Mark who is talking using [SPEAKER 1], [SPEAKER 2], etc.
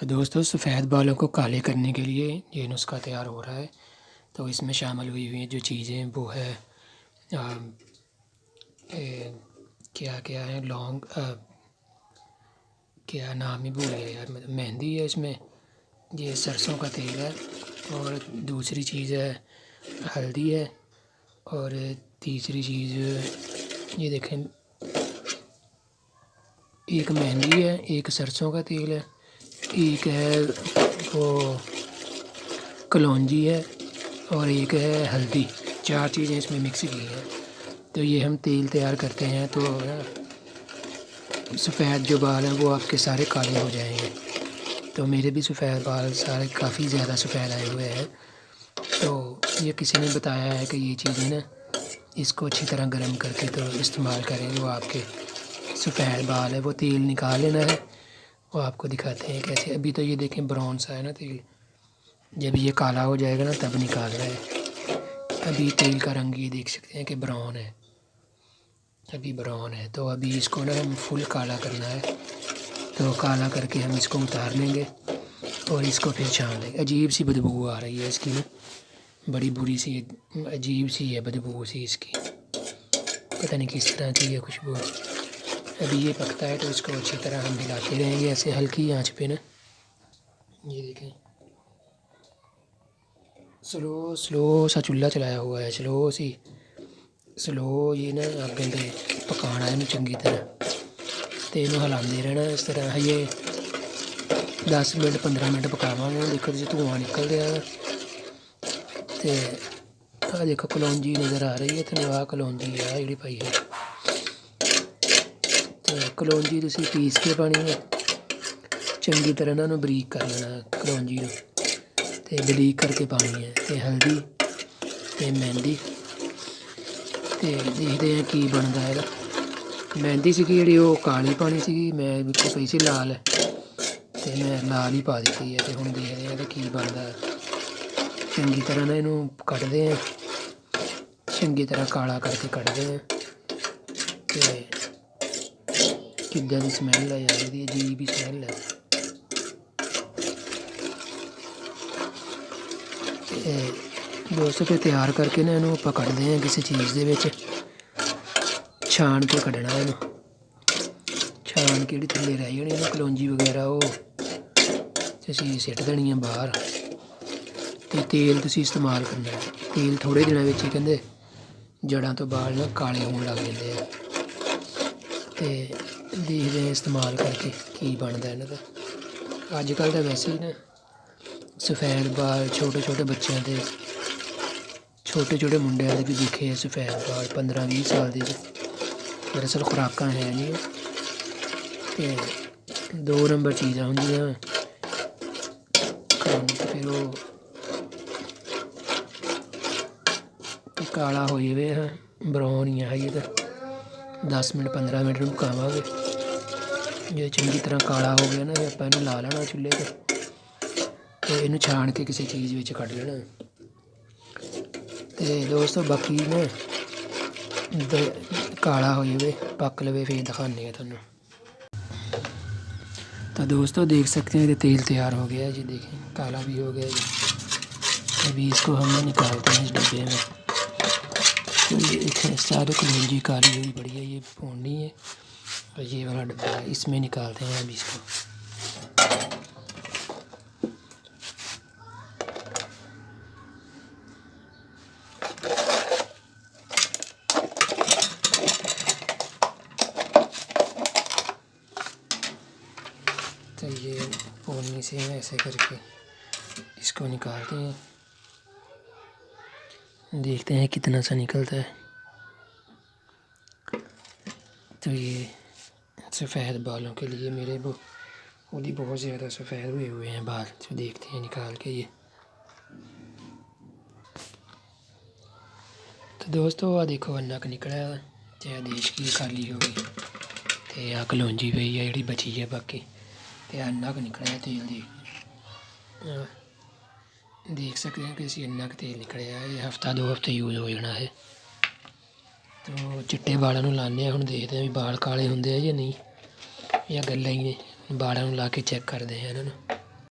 [SPEAKER 1] तो दोस्तों सफ़ेद बालों को काले करने के लिए ये नुस्खा तैयार हो रहा है। तो इसमें शामिल हुई जो चीज़ें वो है क्या क्या है लौंग क्या नाम ही भूल गया यार, मतलब मेहंदी है इसमें, ये सरसों का तेल है और दूसरी चीज़ है हल्दी है और तीसरी चीज़ ये देखें, एक मेहंदी है, एक सरसों का तेल है, एक है वो कलौंजी है और एक है हल्दी। चार चीज़ें इसमें मिक्स की हैं। तो ये हम तेल तैयार करते हैं तो सफ़ेद जो बाल हैं वो आपके सारे काले हो जाएंगे। तो मेरे भी सफ़ेद बाल सारे काफ़ी ज़्यादा सफ़ेद आए हुए हैं। तो ये किसी ने बताया है कि ये चीज़ें ना इसको अच्छी तरह गर्म करके तो इस्तेमाल करें, वो आपके सफ़ेद बाल है वो तेल निकाल लेना है। वो आपको दिखाते हैं कैसे। अभी तो ये देखें ब्राउन सा है ना तेल, जब ये काला हो जाएगा ना तब निकाल रहा है। अभी तेल का रंग ये देख सकते हैं कि ब्राउन है, अभी ब्राउन है। तो अभी इसको ना हम फुल काला करना है। तो काला करके हम इसको उतार लेंगे और इसको फिर छान लेंगे। अजीब सी बदबू आ रही है इसकी ना, बड़ी बुरी सी अजीब सी है बदबू सी इसकी, पता नहीं किस तरह की है खुशबू। अभी ये पकता है तो इसको अच्छी तरह हम हिलाते रहेंगे ऐसे हल्की आंच पे ना। ये देखें स्लो स्लो सा चूल्हा चलाया हुआ है, स्लो ये ना अग्गें ते पकाना है चंगी तरह। तो इनू हिलाते रहना इस तरह। ये 10 मिनट 15 मिनट पकावांगे। देखो जी धुआं निकल रहा है। तो आ देखो कलौंजी नज़र आ रही है, तो आ कलौंजी है जी पाई है। तो कलौंजी तुसीं पीस के पानी है, चंगी तरह ना बरीक कर लेना कलौंजी नूं, ते बरीक करके पानी है। तो हल्दी ते मेहंदी ते देखते हैं की बनता है। मेहंदी सी जी वो काली पानी सी, मैं बिल्कुल पई सी लाल, तो मैं लाल ही पा दी है। तो हुण देखते हैं कि की बनता है। चंगी तरह ना इनू कढ़ते हैं, चंगी तरह काला करके कढ़ते हैं। तो किद्दां दी स्मैल है यार, इसकी अजीब ही स्मैल है। दोस्तों फिर तैयार करके ना इनू आपां कढ़ते हैं किसी चीज़ दे विच, छान के कढ़ना इनू, छान के जी थल्ले रह जानी ना कलौंजी वगैरह वो तुसीं सिੱਟ देनी है बाहर। तो तेल तुसीं इस्तेमाल करना है। तेल थोड़े दिनों विच ही कहंदे जड़ां तो बाल ना काले होण लग जांदे आ। तो देखते हैं इस्तेमाल करके की बनता इन्हां दा। अजकल तो वैसे ही ना सफ़ेद बाल छोटे छोटे बच्चों के, छोटे छोटे मुंडिਆਂ ਦੇ भी दिखे है सफ़ेद बाल 15-20 साल के। दरअसल खुराकां है नहीं, तो 2 नंबर चीज़ां होंदियां फिर वो काला हो जाए है, ब्राउन ही है। ये तो 10 मिनट 15 मिनट पकावांगे। जो चंगी तरह काला हो गया ना फिर आपां इहनूं ला लेना चुल्हे ते इहनूं छान के किसी चीज़ विच कढ़ लेना। तो दोस्तों बाकी ना काला हो जाए पक लवे फिर दिखाने तुहानूं। तो दोस्तों देख सकते हैं ये तेल तैयार हो गया है जी, देखें काला भी हो गया जी। अभी इसको हम निकालते हैं इस डब्बे में। तो ये देखें सारी कलौंजी काली हुई पड़ी है, ये भूननी है। और ये वाला डब्बा है, इसमें निकालते हैं अभी इसको। तो ये भूननी से ऐसे करके इसको निकालते हैं, देखते हैं कितना सा निकलता है। तो ये सफ़ेद बालों के लिए मेरे खुद ही बहुत ज़्यादा सफ़ेद हुए हैं बाल। तो देखते हैं निकाल के ये। तो दोस्तों आ देखो नक निकलिया, तो देश की खाली हो गई। तो आ कलौंजी पई है जी बची है बाकी, तो नक निकलिया तेल दी। देख सकते हैं कि इसी इन्ना तेल निकलिया है, ये हफ्ता 2 हफ्ते यूज़ हो जाना है। तो चिट्टे बालों नूं लाने हुण देखते हैं भी बाल काले होंदे आ या नहीं, या गल्लां ही ने। बालों नूं ला के चैक करते हैं इन्हां नूं।